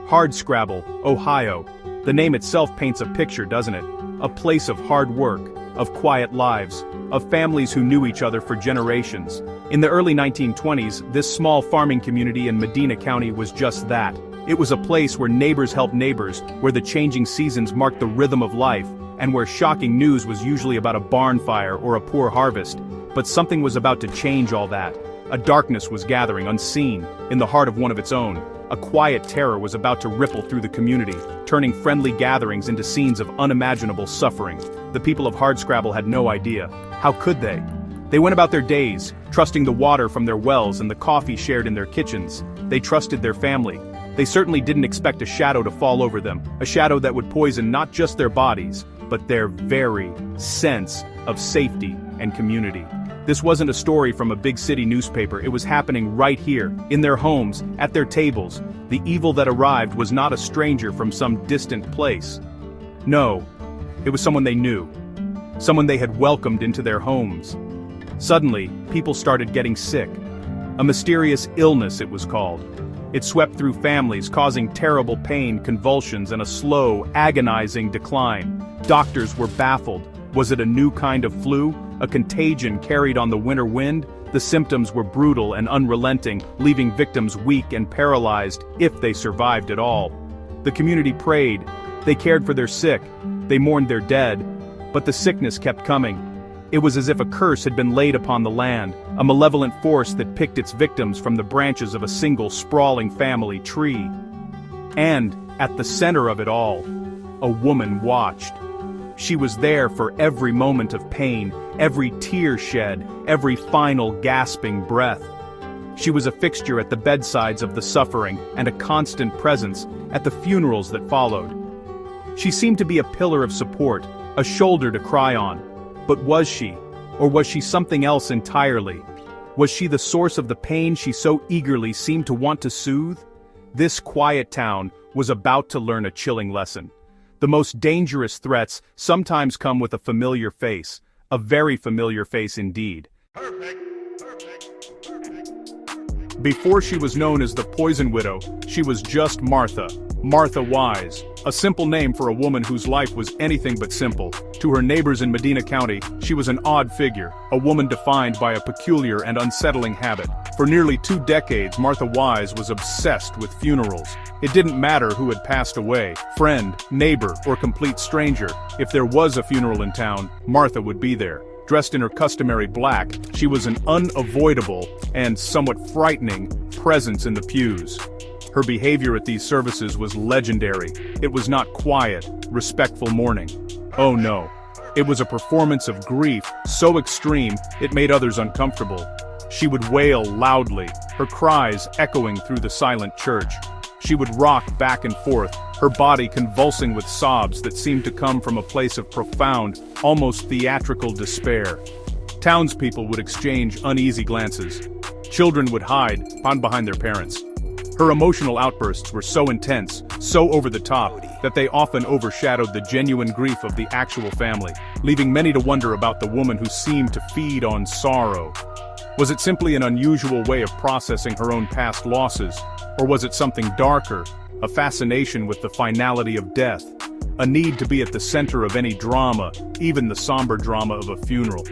Hardscrabble, Ohio. The name itself paints a picture, doesn't it? A place of hard work, of quiet lives, of families who knew each other for generations. In the early 1920s, this small farming community in Medina County was just that. It was a place where neighbors helped neighbors, where the changing seasons marked the rhythm of life, and where shocking news was usually about a barn fire or a poor harvest. But something was about to change all that. A darkness was gathering, unseen, in the heart of one of its own. A quiet terror was about to ripple through the community, turning friendly gatherings into scenes of unimaginable suffering. The people of Hardscrabble had no idea. How could they? They went about their days, trusting the water from their wells and the coffee shared in their kitchens. They trusted their family. They certainly didn't expect a shadow to fall over them, a shadow that would poison not just their bodies, but their very sense of safety and community. This wasn't a story from a big city newspaper, it was happening right here, in their homes, at their tables. The evil that arrived was not a stranger from some distant place. No, it was someone they knew. Someone they had welcomed into their homes. Suddenly, people started getting sick. A mysterious illness, it was called. It swept through families, causing terrible pain, convulsions, and a slow, agonizing decline. Doctors were baffled. Was it a new kind of flu? A contagion carried on the winter wind? The symptoms were brutal and unrelenting, leaving victims weak and paralyzed, if they survived at all. The community prayed. They cared for their sick. They mourned their dead. But the sickness kept coming. It was as if a curse had been laid upon the land, a malevolent force that picked its victims from the branches of a single sprawling family tree. And, at the center of it all, a woman watched. She was there for every moment of pain, every tear shed, every final gasping breath. She was a fixture at the bedsides of the suffering and a constant presence at the funerals that followed. She seemed to be a pillar of support, a shoulder to cry on. But was she? Or was she something else entirely? Was she the source of the pain she so eagerly seemed to want to soothe? This quiet town was about to learn a chilling lesson. The most dangerous threats sometimes come with a familiar face, a very familiar face indeed. Before she was known as the Poison Widow, she was just Martha, Martha Wise, a simple name for a woman whose life was anything but simple. To her neighbors in Medina County, she was an odd figure, a woman defined by a peculiar and unsettling habit. For nearly 2 decades, Martha Wise was obsessed with funerals. It didn't matter who had passed away, friend, neighbor, or complete stranger. If there was a funeral in town, Martha would be there. Dressed in her customary black, she was an unavoidable and somewhat frightening presence in the pews. Her behavior at these services was legendary. It was not quiet, respectful mourning. Oh no. It was a performance of grief so extreme it made others uncomfortable. She would wail loudly, her cries echoing through the silent church. She would rock back and forth, her body convulsing with sobs that seemed to come from a place of profound, almost theatrical despair. Townspeople would exchange uneasy glances. Children would hide behind their parents. Her emotional outbursts were so intense, so over the top, that they often overshadowed the genuine grief of the actual family, leaving many to wonder about the woman who seemed to feed on sorrow. Was it simply an unusual way of processing her own past losses, or was it something darker, a fascination with the finality of death, a need to be at the center of any drama, even the somber drama of a funeral?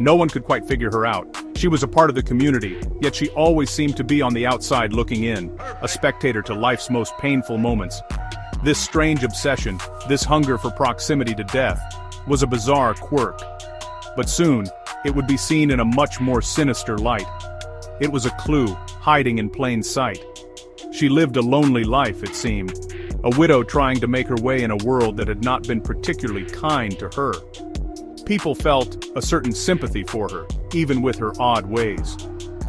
No one could quite figure her out. She was a part of the community, yet she always seemed to be on the outside looking in, a spectator to life's most painful moments. This strange obsession, this hunger for proximity to death, was a bizarre quirk. But soon, it would be seen in a much more sinister light. It was a clue, hiding in plain sight. She lived a lonely life, it seemed, a widow trying to make her way in a world that had not been particularly kind to her. People felt a certain sympathy for her, even with her odd ways.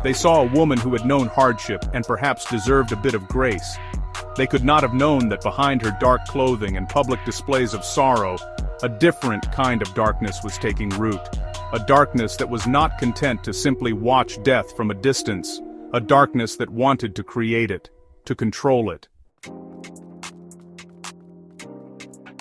They saw a woman who had known hardship and perhaps deserved a bit of grace. They could not have known that behind her dark clothing and public displays of sorrow, a different kind of darkness was taking root. A darkness that was not content to simply watch death from a distance. A darkness that wanted to create it, to control it.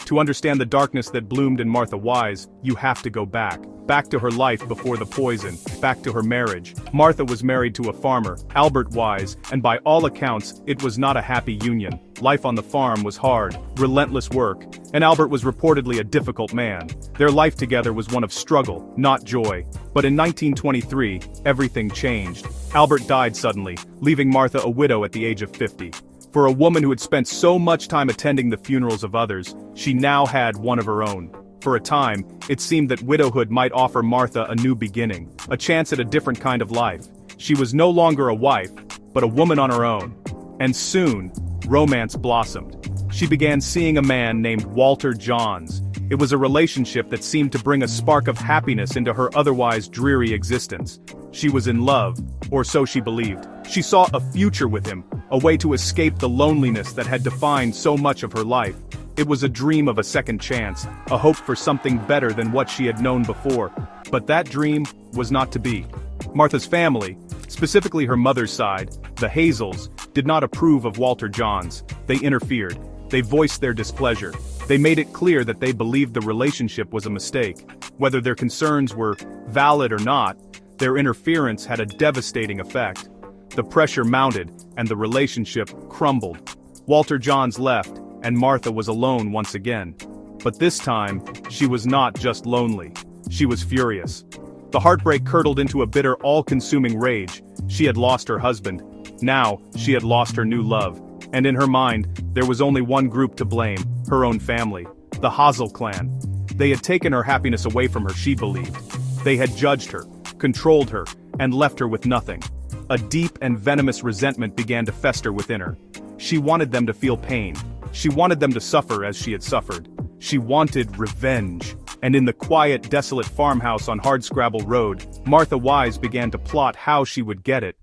To understand the darkness that bloomed in Martha Wise, you have to go back. back to her life before the poison, back to her marriage. Martha was married to a farmer, Albert Wise, and by all accounts, it was not a happy union. Life on the farm was hard, relentless work, and Albert was reportedly a difficult man. Their life together was one of struggle, not joy. But in 1923, everything changed. Albert died suddenly, leaving Martha a widow at the age of 50. For a woman who had spent so much time attending the funerals of others, she now had one of her own. For a time, it seemed that widowhood might offer Martha a new beginning, a chance at a different kind of life. She was no longer a wife, but a woman on her own. And soon, romance blossomed. She began seeing a man named Walter Johns. It was a relationship that seemed to bring a spark of happiness into her otherwise dreary existence. She was in love, or so she believed. She saw a future with him, a way to escape the loneliness that had defined so much of her life. It was a dream of a second chance, a hope for something better than what she had known before. But that dream was not to be. Martha's family, specifically her mother's side, the Hazels, did not approve of Walter Johns. They interfered. They voiced their displeasure. They made it clear that they believed the relationship was a mistake. Whether their concerns were valid or not, their interference had a devastating effect. The pressure mounted, and the relationship crumbled. Walter Johns left, and Martha was alone once again. But this time, she was not just lonely. She was furious. The heartbreak curdled into a bitter, all-consuming rage. She had lost her husband. Now, she had lost her new love. And in her mind, there was only one group to blame, her own family. The Hazel clan. They had taken her happiness away from her, she believed. They had judged her, controlled her, and left her with nothing. A deep and venomous resentment began to fester within her. She wanted them to feel pain. She wanted them to suffer as she had suffered. She wanted revenge. And in the quiet, desolate farmhouse on Hardscrabble Road, Martha Wise began to plot how she would get it.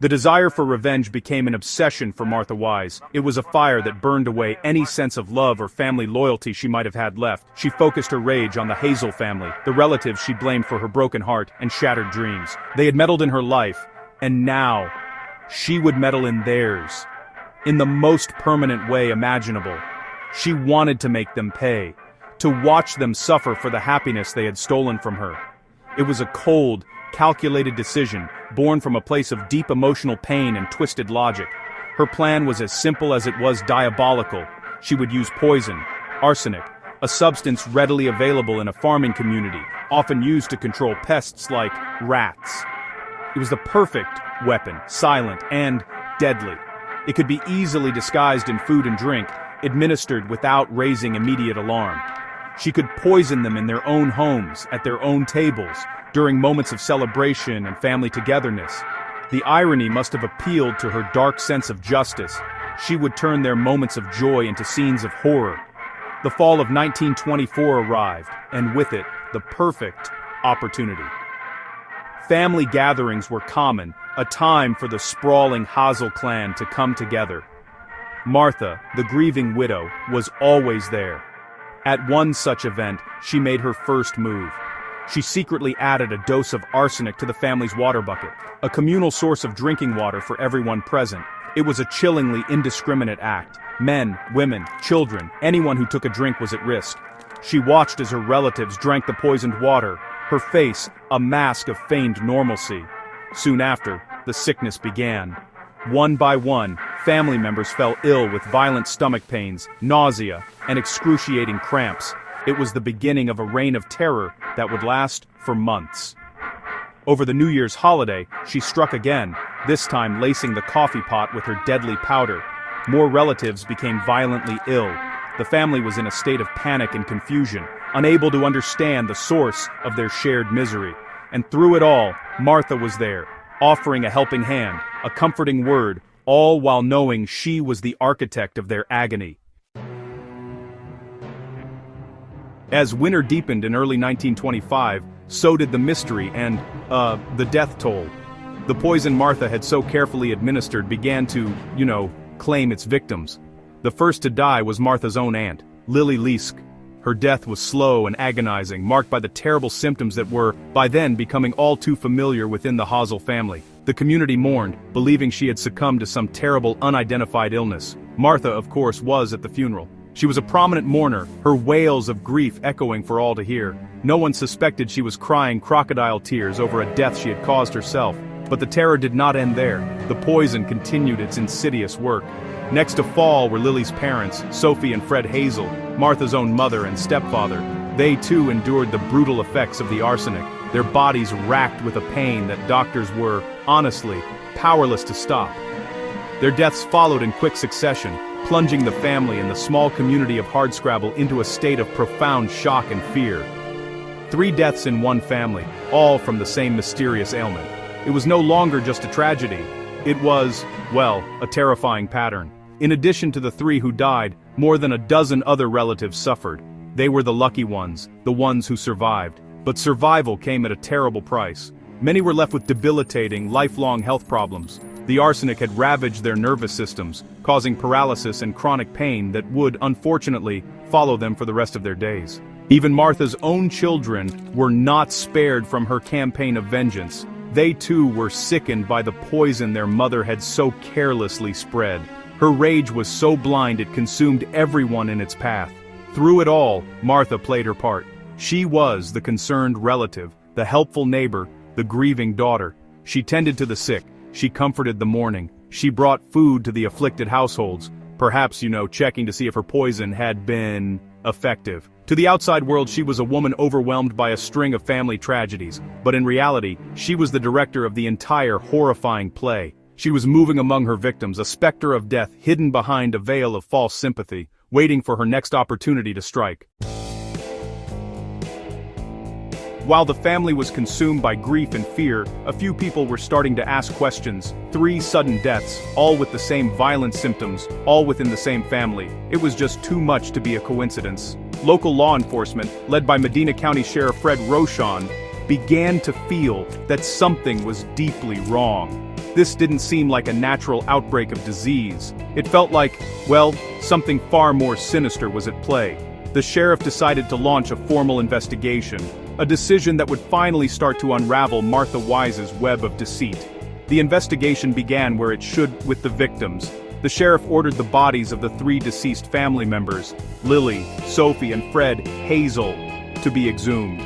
The desire for revenge became an obsession for Martha Wise. It was a fire that burned away any sense of love or family loyalty she might have had left. She focused her rage on the Hazel family, the relatives she blamed for her broken heart and shattered dreams. They had meddled in her life, and now, she would meddle in theirs. In the most permanent way imaginable. She wanted to make them pay, to watch them suffer for the happiness they had stolen from her. It was a cold, calculated decision, born from a place of deep emotional pain and twisted logic. Her plan was as simple as it was diabolical. She would use poison, arsenic, a substance readily available in a farming community, often used to control pests like rats. It was the perfect weapon, silent and deadly. It could be easily disguised in food and drink, administered without raising immediate alarm. She could poison them in their own homes, at their own tables, during moments of celebration and family togetherness. The irony must have appealed to her dark sense of justice. She would turn their moments of joy into scenes of horror. The fall of 1924 arrived, and with it, the perfect opportunity. Family gatherings were common, a time for the sprawling Hazel clan to come together. Martha, the grieving widow, was always there. At one such event, she made her first move. She secretly added a dose of arsenic to the family's water bucket, a communal source of drinking water for everyone present. It was a chillingly indiscriminate act. Men, women, children, anyone who took a drink was at risk. She watched as her relatives drank the poisoned water, her face a mask of feigned normalcy. Soon after, the sickness began. One by one, family members fell ill with violent stomach pains, nausea, and excruciating cramps. It was the beginning of a reign of terror that would last for months. Over the New Year's holiday, she struck again, this time lacing the coffee pot with her deadly powder. More relatives became violently ill. The family was in a state of panic and confusion, unable to understand the source of their shared misery. And through it all, Martha was there, offering a helping hand, a comforting word, all while knowing she was the architect of their agony. As winter deepened in early 1925, so did the mystery and, the death toll. The poison Martha had so carefully administered began to, claim its victims. The first to die was Martha's own aunt, Lily Leask. Her death was slow and agonizing, marked by the terrible symptoms that were, by then, becoming all too familiar within the Hazel family. The community mourned, believing she had succumbed to some terrible unidentified illness. Martha, of course, was at the funeral. She was a prominent mourner, her wails of grief echoing for all to hear. No one suspected she was crying crocodile tears over a death she had caused herself. But the terror did not end there. The poison continued its insidious work. Next to fall were Lily's parents, Sophie and Fred Hazel, Martha's own mother and stepfather. They too endured the brutal effects of the arsenic, their bodies racked with a pain that doctors were, honestly, powerless to stop. Their deaths followed in quick succession, plunging the family and the small community of Hardscrabble into a state of profound shock and fear. 3 deaths in one family, all from the same mysterious ailment. It was no longer just a tragedy. It was, well, a terrifying pattern. In addition to the 3 who died, more than a dozen other relatives suffered. They were the lucky ones, the ones who survived. But survival came at a terrible price. Many were left with debilitating, lifelong health problems. The arsenic had ravaged their nervous systems, causing paralysis and chronic pain that would, unfortunately, follow them for the rest of their days. Even Martha's own children were not spared from her campaign of vengeance. They too were sickened by the poison their mother had so carelessly spread. Her rage was so blind it consumed everyone in its path. Through it all, Martha played her part. She was the concerned relative, the helpful neighbor, the grieving daughter. She tended to the sick, she comforted the mourning, she brought food to the afflicted households, perhaps, checking to see if her poison had been effective. To the outside world, she was a woman overwhelmed by a string of family tragedies, but in reality, she was the director of the entire horrifying play. She was moving among her victims, a specter of death hidden behind a veil of false sympathy, waiting for her next opportunity to strike. While the family was consumed by grief and fear, a few people were starting to ask questions. 3 sudden deaths, all with the same violent symptoms, all within the same family. It was just too much to be a coincidence. Local law enforcement, led by Medina County Sheriff Fred Rochon, began to feel that something was deeply wrong. This didn't seem like a natural outbreak of disease. It felt like, well, something far more sinister was at play. The sheriff decided to launch a formal investigation, a decision that would finally start to unravel Martha Wise's web of deceit. The investigation began where it should, with the victims. The sheriff ordered the bodies of the 3 deceased family members, Lily, Sophie, and Fred Hazel, to be exhumed.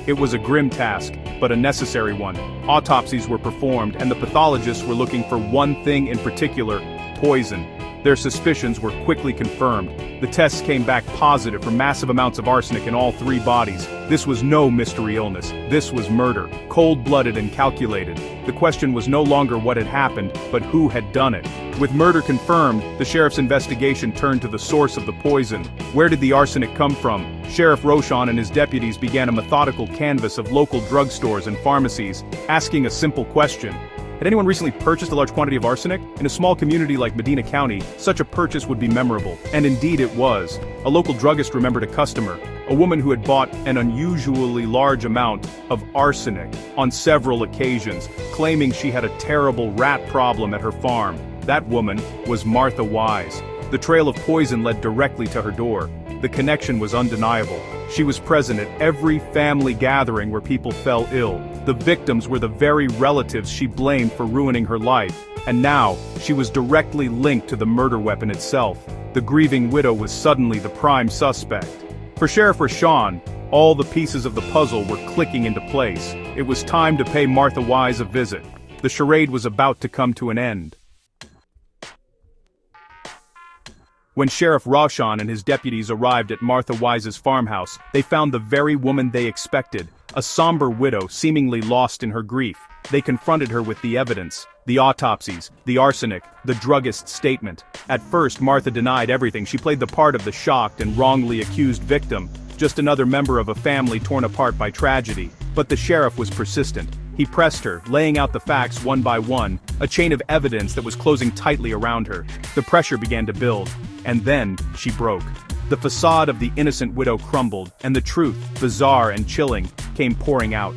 It was a grim task, but a necessary one. Autopsies were performed, and the pathologists were looking for one thing in particular: poison. Their suspicions were quickly confirmed. The tests came back positive for massive amounts of arsenic in all 3 bodies. This was no mystery illness. This was murder, cold-blooded and calculated. The question was no longer what had happened, but who had done it. With murder confirmed, the sheriff's investigation turned to the source of the poison. Where did the arsenic come from? Sheriff Rochon and his deputies began a methodical canvass of local drugstores and pharmacies, asking a simple question: had anyone recently purchased a large quantity of arsenic? In a small community like Medina County, such a purchase would be memorable. And indeed it was. A local druggist remembered a customer, a woman who had bought an unusually large amount of arsenic on several occasions, claiming she had a terrible rat problem at her farm. That woman was Martha Wise. The trail of poison led directly to her door. The connection was undeniable. She was present at every family gathering where people fell ill. The victims were the very relatives she blamed for ruining her life, and now she was directly linked to the murder weapon itself. The grieving widow was suddenly the prime suspect. For Sheriff Rochon, all the pieces of the puzzle were clicking into place. It was time to pay Martha Wise a visit. The charade was about to come to an end. When Sheriff Rochon and his deputies arrived at Martha Wise's farmhouse, they found the very woman they expected, a somber widow seemingly lost in her grief. They confronted her with the evidence, the autopsies, the arsenic, the druggist's statement. At first, Martha denied everything. She played the part of the shocked and wrongly accused victim, just another member of a family torn apart by tragedy. But the sheriff was persistent. He pressed her, laying out the facts one by one, a chain of evidence that was closing tightly around her. The pressure began to build, and then she broke. The facade of the innocent widow crumbled, and the truth, bizarre and chilling, came pouring out.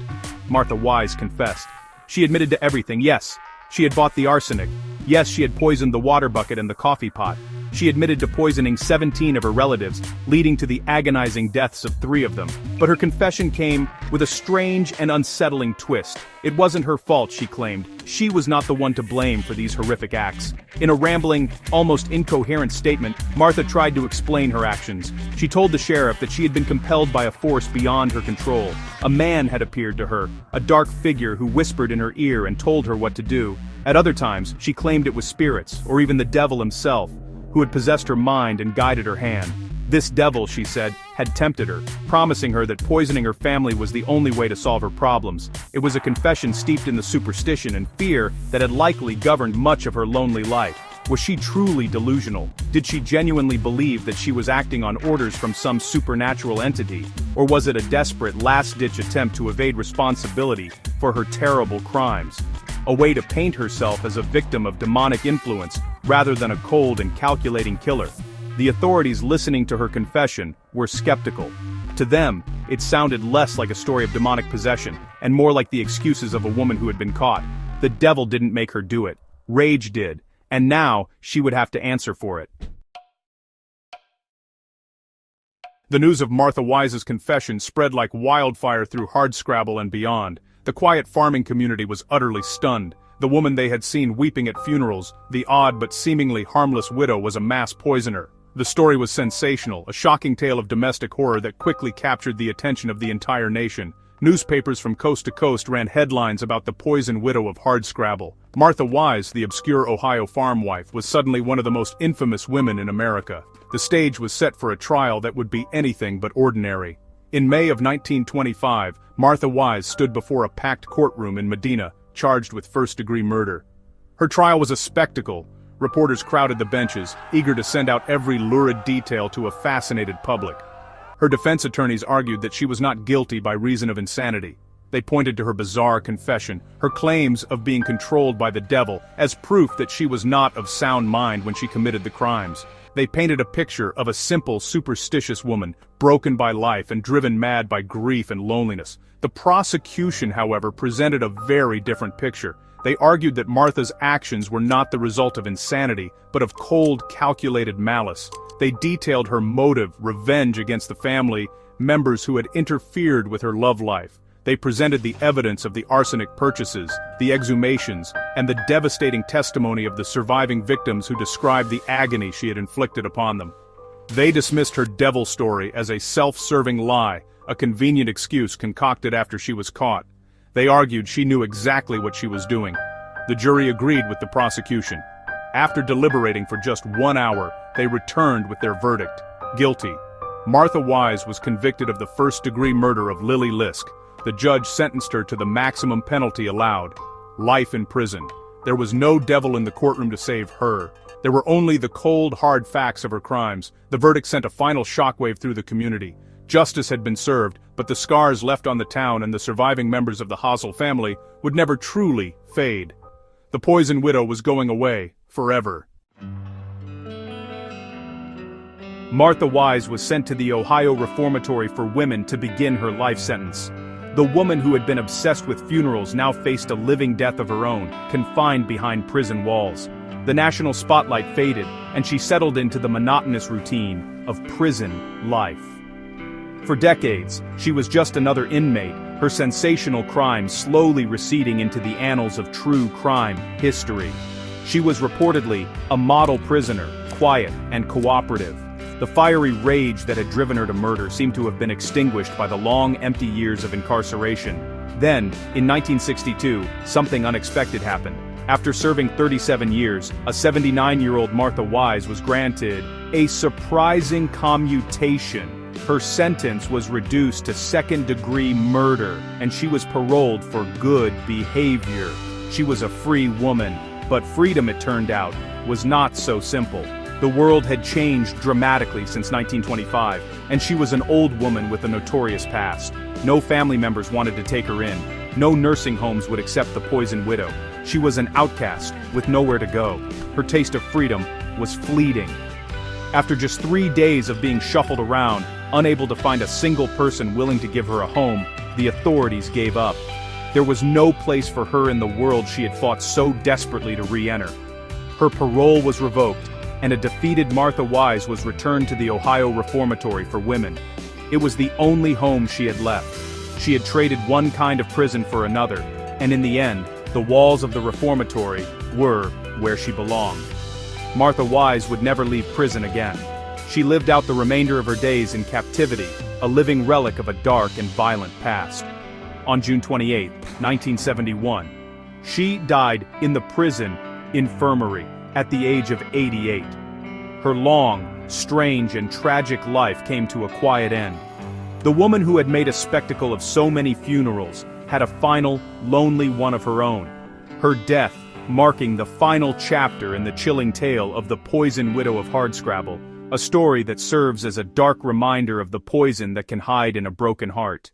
Martha Wise confessed. She admitted to everything. Yes, she had bought the arsenic. Yes, she had poisoned the water bucket and the coffee pot. She admitted to poisoning 17 of her relatives, leading to the agonizing deaths of 3 of them. But her confession came with a strange and unsettling twist. It wasn't her fault, she claimed. She was not the one to blame for these horrific acts. In a rambling, almost incoherent statement, Martha tried to explain her actions. She told the sheriff that she had been compelled by a force beyond her control. A man had appeared to her, a dark figure who whispered in her ear and told her what to do. At other times, she claimed it was spirits, or even the devil himself, who had possessed her mind and guided her hand. This devil, she said, had tempted her, promising her that poisoning her family was the only way to solve her problems. It was a confession steeped in the superstition and fear that had likely governed much of her lonely life. Was she truly delusional? Did she genuinely believe that she was acting on orders from some supernatural entity? Or was it a desperate, last-ditch attempt to evade responsibility for her terrible crimes? A way to paint herself as a victim of demonic influence, rather than a cold and calculating killer. The authorities listening to her confession were skeptical. To them, it sounded less like a story of demonic possession, and more like the excuses of a woman who had been caught. The devil didn't make her do it. Rage did, and now she would have to answer for it. The news of Martha Wise's confession spread like wildfire through Hardscrabble and beyond. The quiet farming community was utterly stunned. The woman they had seen weeping at funerals, the odd but seemingly harmless widow, was a mass poisoner. The story was sensational, a shocking tale of domestic horror that quickly captured the attention of the entire nation. Newspapers from coast to coast ran headlines about the poison widow of Hardscrabble. Martha Wise, the obscure Ohio farm wife, was suddenly one of the most infamous women in America. The stage was set for a trial that would be anything but ordinary. In May of 1925, Martha Wise stood before a packed courtroom in Medina, charged with first-degree murder. Her trial was a spectacle. Reporters crowded the benches, eager to send out every lurid detail to a fascinated public. Her defense attorneys argued that she was not guilty by reason of insanity. They pointed to her bizarre confession, her claims of being controlled by the devil, as proof that she was not of sound mind when she committed the crimes. They painted a picture of a simple, superstitious woman, broken by life and driven mad by grief and loneliness. The prosecution, however, presented a very different picture. They argued that Martha's actions were not the result of insanity, but of cold, calculated malice. They detailed her motive, revenge against the family members who had interfered with her love life. They presented the evidence of the arsenic purchases, the exhumations, and the devastating testimony of the surviving victims who described the agony she had inflicted upon them. They dismissed her devil story as a self-serving lie, a convenient excuse concocted after she was caught. They argued she knew exactly what she was doing. The jury agreed with the prosecution. After deliberating for just 1 hour, they returned with their verdict: guilty. Martha Wise was convicted of the first-degree murder of Lily Lisk. The judge sentenced her to the maximum penalty allowed: life in prison. There was no devil in the courtroom to save her. There were only the cold, hard facts of her crimes. The verdict sent a final shockwave through the community. Justice had been served, but the scars left on the town and the surviving members of the Hassel family would never truly fade. The poison widow was going away, forever. Martha Wise was sent to the Ohio Reformatory for Women to begin her life sentence. The woman who had been obsessed with funerals now faced a living death of her own, confined behind prison walls. The national spotlight faded, and she settled into the monotonous routine of prison life. For decades, she was just another inmate, her sensational crimes slowly receding into the annals of true crime history. She was reportedly a model prisoner, quiet and cooperative. The fiery rage that had driven her to murder seemed to have been extinguished by the long, empty years of incarceration. Then, in 1962, something unexpected happened. After serving 37 years, a 79-year-old Martha Wise was granted a surprising commutation. Her sentence was reduced to second-degree murder, and she was paroled for good behavior. She was a free woman, but freedom, it turned out, was not so simple. The world had changed dramatically since 1925, and she was an old woman with a notorious past. No family members wanted to take her in. No nursing homes would accept the poison widow. She was an outcast, with nowhere to go. Her taste of freedom was fleeting. After just 3 days of being shuffled around, unable to find a single person willing to give her a home, the authorities gave up. There was no place for her in the world she had fought so desperately to re-enter. Her parole was revoked, and a defeated Martha Wise was returned to the Ohio Reformatory for Women. It was the only home she had left. She had traded one kind of prison for another, and in the end, the walls of the reformatory were where she belonged. Martha Wise would never leave prison again. She lived out the remainder of her days in captivity, a living relic of a dark and violent past. On June 28, 1971, she died in the prison infirmary at the age of 88. Her long, strange, and tragic life came to a quiet end. The woman who had made a spectacle of so many funerals had a final, lonely one of her own. Her death marking the final chapter in the chilling tale of the Poison Widow of Hardscrabble, a story that serves as a dark reminder of the poison that can hide in a broken heart.